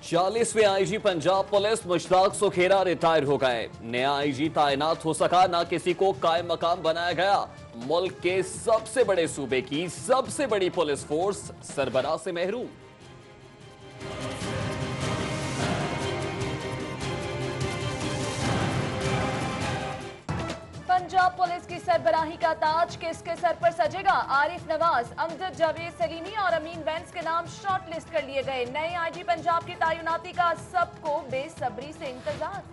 40वें IG Punjab police Mushtaq Sukhera retire हो गए। नया आईजी तैनात हो सका, ना किसी को कायम मकाम बनाया गया। मुल्क के सबसे बड़े सूबे की सबसे बड़ी पुलिस फोर्स सरबराह से महरूम। पंजाब पुलिस की सरबराही का ताज किसके सर पर सजेगा? आरिफ नवाज, अमजद जावेद सलीमी और अमीन वैंस के नाम शॉर्ट लिस्ट कर लिए गए। नए आईजी पंजाब की तैनाती का सबको बेसब्री से इंतजार।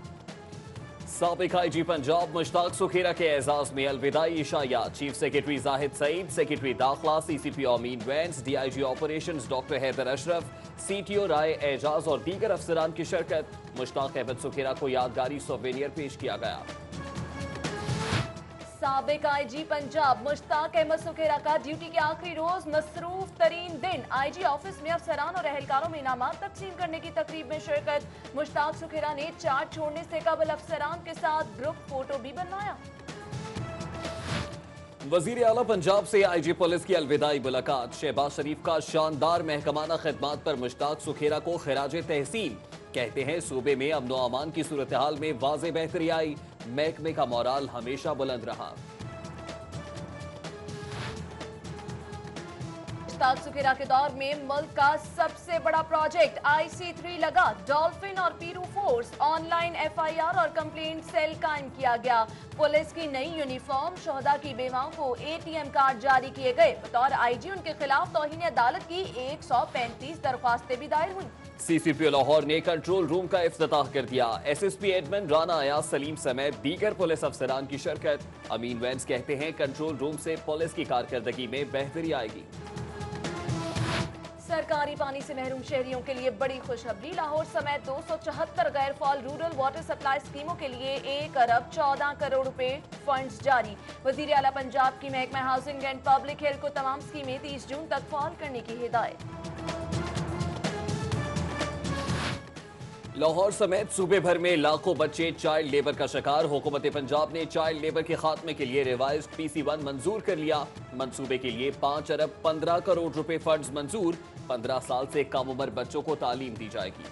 साबिक आईजी पंजाब मुश्ताक सुखेरा के एजाज में अलविदाई इशाया। Chief secretary Zahid Saeed, secretary दाखिला CCP Amin Wains, DIG operations doctor Haider Ashraf, CTO Rai Ejaz और दीगर अफसरान की शिरकत। मुश्ताक अहमद सुखेरा को यादगारी सोवेनियर पेश किया गया। साबिक आईजी पंजाब मुश्ताक अहमद सुखेरा का ड्यूटी के आखिरी रोज मसरूफ तरीन दिन। आईजी ऑफिस में अफसरान और एहलकारों में इनामात तकसीम करने की तकरीब में शिरकत। मुश्ताक सुखेरा ने चार्ट छोड़ने से कबल अफसरान के साथ ग्रुप फोटो भी बनवाया। वजीर आला पंजाब से आईजी पुलिस की अलविदाई मुलाकात। शहबाज शरीफ का शानदार महकमाना खिदमात पर मुश्ताक सुखेरा को खिराज तहसीन। कहते हैं सूबे में अमनो अमान की सूरत हाल में वाज़े बेहतरी आई। महकमे का मोराल हमेशा बुलंद रहा। मुश्ताक सुखेरा के दौर में मुल्क का सबसे बड़ा प्रोजेक्ट IC3 लगा। डॉल्फिन और पीरू फोर्स, ऑनलाइन FIR और कंप्लेंट सेल कायम किया गया। पुलिस की नई यूनिफॉर्म, शोहदा की बेवाओं को ATM कार्ड जारी किए गए। बतौर आईजी उनके खिलाफ तौहीन अदालत की 135 दरख्वास्तें भी दायर हुई। सीसीपी लाहौर ने कंट्रोल रूम का इफ्तिताह कर दिया। SSP एडमन राना अयाज सलीम समेत दीगर पुलिस अफसरान की शिरकत। अमीन वैंस कहते हैं कंट्रोल रूम से पुलिस की कारकर्दगी में बेहतरी आएगी। सरकारी पानी से महरूम शहरियों के लिए बड़ी खुशखबरी। लाहौर समेत 274 गैर फॉल रूरल वाटर सप्लाई स्कीमों के लिए 1 अरब 14 करोड़ रुपए फंड्स जारी। वजीर आला पंजाब की महकमा हाउसिंग एंड पब्लिक हेल्थ को तमाम स्कीमें 30 जून तक फॉल करने की हिदायत। लाहौर समेत सूबे भर में लाखों बच्चे चाइल्ड लेबर का शिकार। हुकूमत पंजाब ने चाइल्ड लेबर के खात्मे के लिए रिवाइज्ड PC1 मंजूर कर लिया। मंसूबे के लिए 5 अरब 15 करोड़ रुपए फंड्स मंजूर। 15 साल से कम उम्र बच्चों को तालीम दी जाएगी।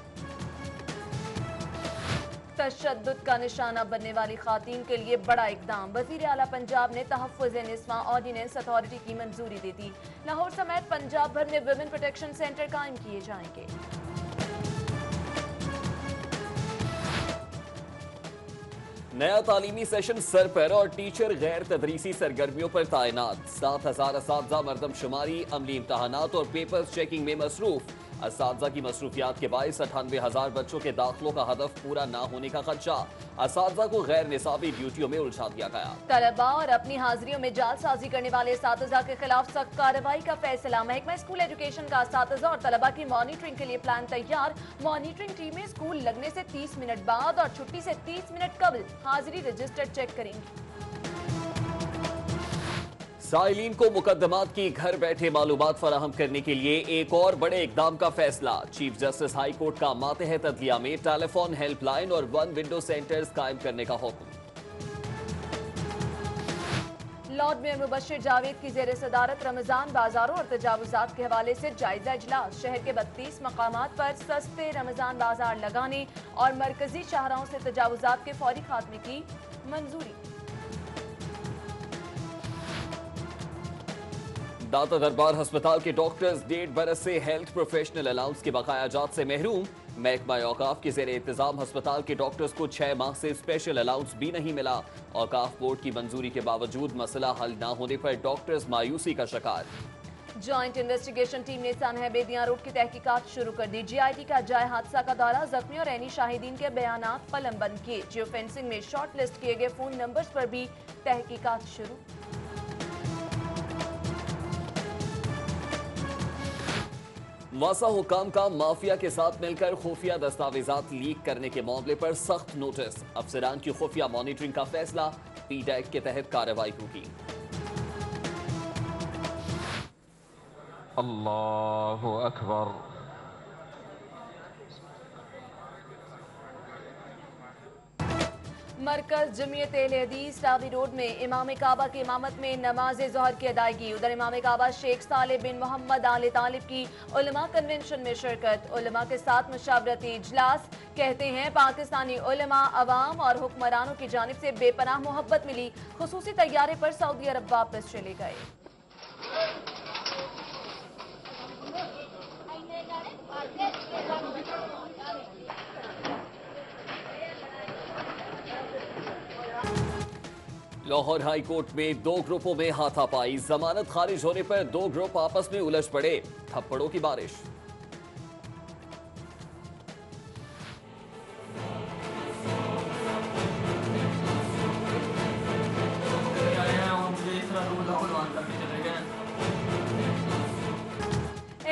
तशद्दुद का निशाना बनने वाली खातून के लिए बड़ा इकदाम। वजीर आला पंजाब ने तहफ़्फ़ुज़ निस्वा ऑर्डिनेंस अथॉरिटी की मंजूरी दे दी। लाहौर समेत पंजाब भर में वुमेन प्रोटेक्शन सेंटर कायम किए जाएंगे। नया तालीमी सेशन सर पर और टीचर गैर तदरीसी सरगर्मियों पर तैनात। 7,000 असातिज़ा मरदमशुमारी, अमली इम्तहानात और पेपर्स चेकिंग में मसरूफ। असातिज़ा की मसरूफियात के बायस 98,000 बच्चों के दाखिलों का हदफ पूरा न होने का खदशा। असातिज़ा को गैर निसाबी ड्यूटियों में उलझा दिया गया। तलबा और अपनी हाजिरियों में जालसाजी करने वाले असातिज़ा के खिलाफ सख्त कार्रवाई का फैसला। महकमा स्कूल एजुकेशन का असातिज़ा और तलबा की मॉनिटरिंग के लिए प्लान तैयार। मॉनिटरिंग टीमें स्कूल लगने से 30 मिनट बाद और छुट्टी से 30 मिनट कबल हाजिरी रजिस्टर चेक करेंगी। साइलिन को मुकदमात की घर बैठे मालूमात फराहम करने के लिए एक और बड़े इकदाम का फैसला। चीफ जस्टिस हाई कोर्ट का मातहत अदलिया में टेलीफोन हेल्पलाइन और 1 विंडो सेंटर्स कायम करने का हुक्म। लॉर्ड मेयर मुबश्शिर जावेद की जेर सदारत रमजान बाजारों और तजावुजात के हवाले से जायजा इजलास। शहर के 32 मकामात पर सस्ते रमजान बाजार लगाने और मरकजी शाहराहों से तजावुजात के फौरी खात्मे की मंजूरी। दाता दरबार अस्पताल के डॉक्टर्स 1.5 बरस से हेल्थ प्रोफेशनल अलाउंस के बकायाजात से महरूम। महकमा औकाफ के ज़ेर इंतजाम अस्पताल के डॉक्टर्स को 6 माह से स्पेशल अलाउंस भी नहीं मिला। औकाफ बोर्ड की मंजूरी के बावजूद मसला हल न होने पर डॉक्टर्स मायूसी का शिकार। जॉइंट इन्वेस्टिगेशन टीम ने सानहा बेदियां रोड की तहकीकात शुरू कर दी। GIT का जाए हादसा का दौरा, जख्मी और ऐनी शाहिदीन के बयानात कलमबंद किए। जियो फेंसिंग में शॉर्ट लिस्ट किए गए फोन नंबर्स पर भी तहकीकात शुरू। वासा हुकाम का माफिया के साथ मिलकर खुफिया दस्तावेजात लीक करने के मामले पर सख्त नोटिस। अफसरान की खुफिया मॉनिटरिंग का फैसला। PDAC के तहत कार्रवाई होगी। अल्लाहु अकबर। मरकज जमीयत अहले हदीस टावी रोड में इमाम काबा की इमामत में नमाज ज़ोहर की अदायगी। उधर इमाम काबा शेख सालेह बिन मोहम्मद आले तालिब की उलमा कन्वेंशन में शिरकत। उलमा के साथ मुशावरती इजलास। कहते हैं पाकिस्तानी उलमा अवाम और हुक्मरानों की जानिब से बेपनाह मोहब्बत मिली। खुसूसी तैयारे पर सऊदी अरब वापस चले गए। लाहौर हाई कोर्ट में 2 ग्रुपों में हाथापाई। जमानत खारिज होने पर 2 ग्रुप आपस में उलझ पड़े। थप्पड़ों की बारिश।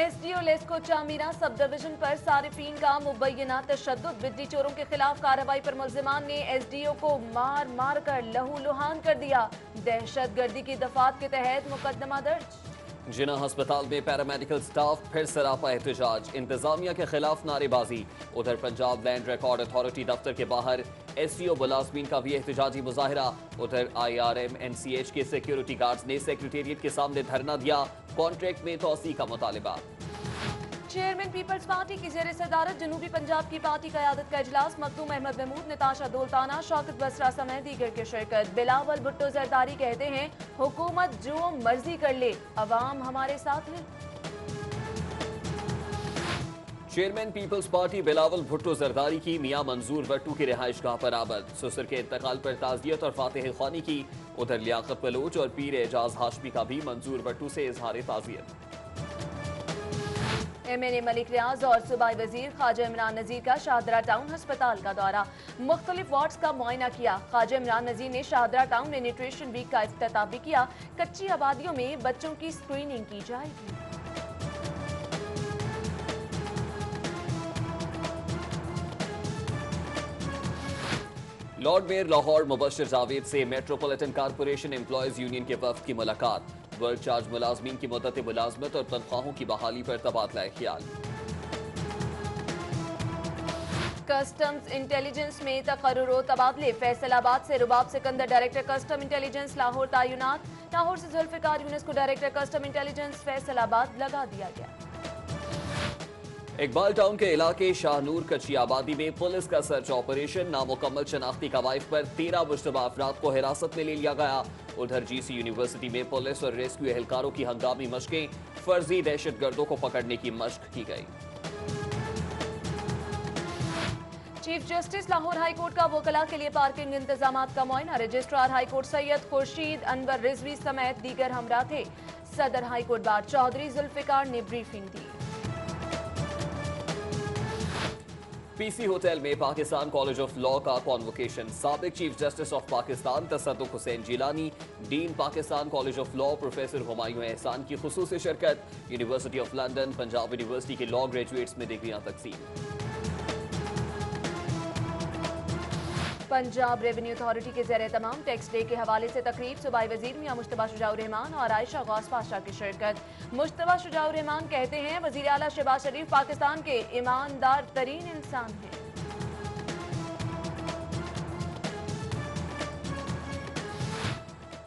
SDO LESCO Chamira sub division पर सारिफीन का मुबैना तशद्दुद। बिजली चोरों के खिलाफ कार्रवाई पर मुल्जिमान ने एसडीओ को मार मार कर लहूलुहान कर दिया। दहशतगर्दी की दफात के तहत मुकदमा दर्ज। जिना अस्पताल में पैरामेडिकल स्टाफ फिर सरापा एहतजाज। इंतजामिया के खिलाफ नारेबाजी। उधर पंजाब लैंड रिकॉर्ड अथॉरिटी दफ्तर के बाहर एसडीओ मुलाजमीन का भी एहतजाजी मुजाहरा। उधर IRM NCH के सिक्योरिटी गार्ड्स ने सेक्रेटेरिएट के सामने धरना दिया। कॉन्ट्रैक्ट में तोसी का मुतालिबा। चेयरमैन पीपल्स पार्टी की जेर सदारत जनूबी पंजाब की पार्टी क़यादत का इजलास। मखदूम अहमद महमूद, नताशा दोलताना, शौकत बसरा समेत दीगर की शिरकत। बिलावल भुट्टो जरदारी कहते हैं हुकूमत जो मर्जी कर ले, अवाम हमारे साथ है। चेयरमैन पीपल्स पार्टी बिलावल भुट्टो जरदारी की मियां मंजूर भट्टू की रिहाइशगाह पर आमद। ससुर के इंतकाल पर ताजियत और फातिह ख्वानी की। उधर लियाकत बलोच और पीर एजाज हाशमी का भी मंजूर भट्टू से इजहार ताजियत। MNA मलिक रियाज और सूबाई वजीर ख्वाजा इमरान नजीर का शाहदरा टाउन अस्पताल का दौरा। मुख्तलिफ वार्ड्स का मुआयना किया। ख्वाजा इमरान नजीर ने शाहदरा टाउन में न्यूट्रिशन वीक का इफ्तिताह भी किया। कच्ची आबादियों में बच्चों की स्क्रीनिंग की जाएगी। लॉर्ड मेयर लाहौर मुबश्शिर जावेद से मेट्रोपॉलिटन कारपोरेशन एम्प्लॉयज यूनियन के वफ्द की मुलाकात। वर्क चार्ज मुलाजमीन की मुद्दत मुलाजमत और तनख्वाहों की बहाली पर तबादला ख्याल। कस्टम्स इंटेलिजेंस में तकर्रुर तबादले। फैसलाबाद से Rubab Sikandar director custom intelligence Lahore तायुनात। लाहौर से जुल्फिकार यूनुस को डायरेक्टर कस्टम इंटेलिजेंस फैसलाबाद लगा दिया गया। इकबाल टाउन के इलाके शाहनूर कच्ची आबादी में पुलिस का सर्च ऑपरेशन। नामुकम्मल शनाख्ती कवायद पर 13 मुश्तबा अफराद को हिरासत में ले लिया गया। उधर GC यूनिवर्सिटी में पुलिस और रेस्क्यू एहलकारों की हंगामी मशकें। फर्जी दहशतगर्दों को पकड़ने की मशक की गई। Chief justice Lahore high court का वकला के लिए पार्किंग इंतजामात का मुआयना। Registrar high court Syed Khurshid Anwar Rizvi समेत दीगर हमरा थे। सदर high court bar Chaudhary Zulfikar ने ब्रीफिंग दी। PC होटल में पाकिस्तान कॉलेज ऑफ लॉ का कॉन्वोकेशन। साबिक chief justice of Pakistan Tasadduq Hussain Jilani, dean Pakistan college of law professor Humayun एहसान की खुसूसी शिरकत। University of London, Punjab university के लॉ ग्रेजुएट्स में डिग्रियां तकसीम। पंजाब रेवेन्यू अथॉरिटी के ज़ेरे तमाम टैक्स डे के हवाले से तकरीब। सूबाई वजीर मियां मुश्तबा शुजाउर रहमान और आयशा गौस पाशा की शिरकत। मुश्तबा शुजाउर रहमान कहते हैं वजीर आला शहबाज शरीफ पाकिस्तान के ईमानदार तरीन इंसान हैं।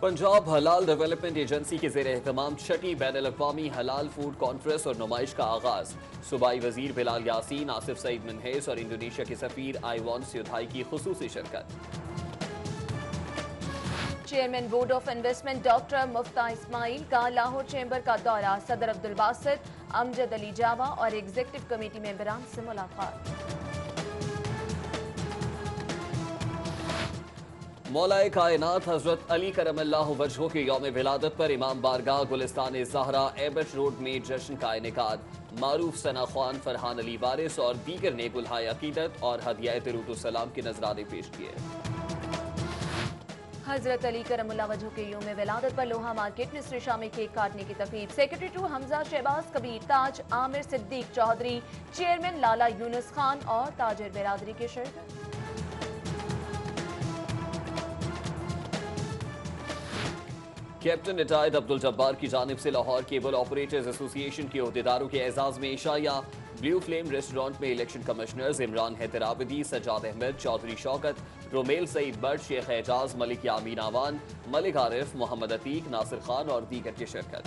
पंजाब हलाल डेवलपमेंट एजेंसी के ज़ेर एहतमाम 6ठी बैनुल-अक़वामी हलाल फूड कॉन्फ्रेंस और नुमाइश का आगाज। सूबाई वजीर बिलाल यासीन, आसिफ सईद मनहेस और इंडोनेशिया के सफीर आइवान स्यूधाई की खुसूसी शिरकत। Chairman board of investment doctor Miftah Ismail का लाहौर चैम्बर का दौरा। सदर अब्दुल बासित, अमजद अली जावा और एग्जीक्यूटिव कमेटी मेंबरान से मुलाकात। मौलाए कायनात हजरत अली करमल्लाहु वजहू के यौम विलादत पर इमाम बारगाह गुलिस्तान ज़हरा एबट रोड में जश्न का इनेकाद। मारूफ सना ख्वान, फरहान अली वारिस और दीगर ने गुलहाए अकीदत और हदिया दरूदुस्सलाम के नजराने पेश किए। हजरत अली करमुल्लाह वजहू के यौम विलादत पर लोहा मार्केट में श्रीशा में केक काटने की तकरीब। Secretary to Hamza Shahbaz Kabir, Taj Amir Siddique Chaudhry, chairman Lala Younis Khan और ताजिर बिरादरी की शिरकत। कैप्टन रिटायर्ड अब्दुल जब्बार की जानिब से लाहौर केबल ऑपरेटर्स एसोसिएशन के अहदेदारों के एजाज में इशाया। ब्लू फ्लेम रेस्टोरेंट में इलेक्शन कमिश्नर्स इमरान हैदर आबिदी, सज्जाद अहमद, चौधरी शौकत, रोमेल सईद बट, शेख एजाज, मलिक यामीन आवान, मलिक आरिफ, मोहम्मद अतीक, नासिर खान और दीगर की शिरकत।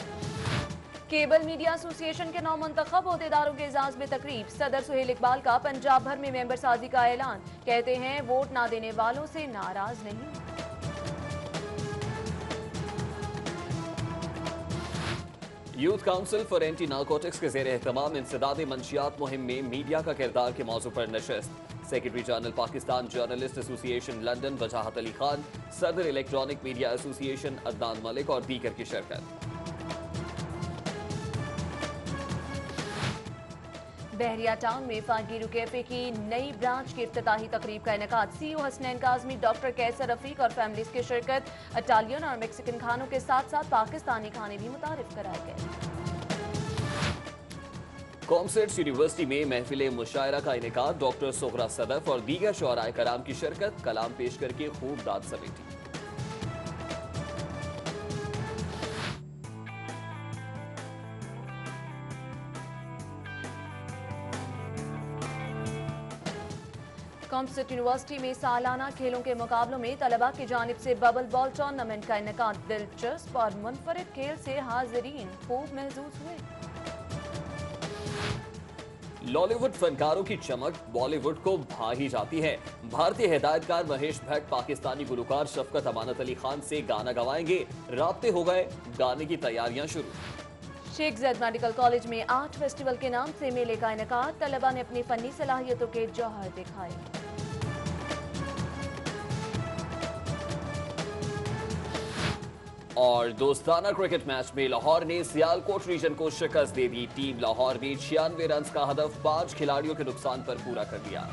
केबल मीडिया एसोसिएशन के 9 मुंतखब अहदेदारों के एजाज में तकरीब। सदर सुहेल इकबाल का पंजाब भर में मेंबर साजी का ऐलान। कहते हैं वोट ना देने वालों से नाराज नहीं। Youth council for anti narcotics के ज़ेर एहतमाम इंसदाद मंशियात मुहिम में मीडिया का किरदार के मौजू पर नशस्त। Secretary general Pakistan journalist association London Wajahat Ali Khan, सदर electronic media association Adnan Malik और दीगर की शिरकत। बहरिया टाउन में फागीरू कैफे की नई ब्रांच की इफ्तिताही तकरीब का इनेकाद। सीईओ हसनैन काज़मी, डॉक्टर कैसर रफीक और फैमिलीज की शिरकत। इटालियन और मेक्सिकन खानों के साथ साथ पाकिस्तानी खाने भी मुतारिफ कराए गए। कॉमसेट्स यूनिवर्सिटी में महफिल मुशायरा का इनेकाद। डॉक्टर सोहरा सदफ और दीगर शुअराए कराम की शिरकत। कलाम पेश करके खूब दाद समेटी। कॉमसेट यूनिवर्सिटी में सालाना खेलों के मुकाबलों में तलबा की जानिब से बबल बॉल टूर्नामेंट का इनेकाद। दिलचस्प और मुनफरिद खेल से हाजिरीन खूब महसूस हुए। लॉलीवुड फनकारों की चमक बॉलीवुड को भा ही जाती है। भारतीय हिदायतकार महेश भट्ट पाकिस्तानी गुलकार शफकत अमानत अली खान से गाना गवाएंगे। राब्ते हो गए, गाने की तैयारियां शुरू। शेख ज़ैद मेडिकल कॉलेज में आर्ट फेस्टिवल के नाम से मेले का इनेकाद। तलबा ने अपनी फनी सलाहियतों के जौहर दिखाए। और दोस्ताना क्रिकेट मैच में लाहौर ने सियालकोट रीजन को शिकस्त दे दी। टीम लाहौर ने 96 रन का हदफ 5 खिलाड़ियों के नुकसान पर पूरा कर दिया।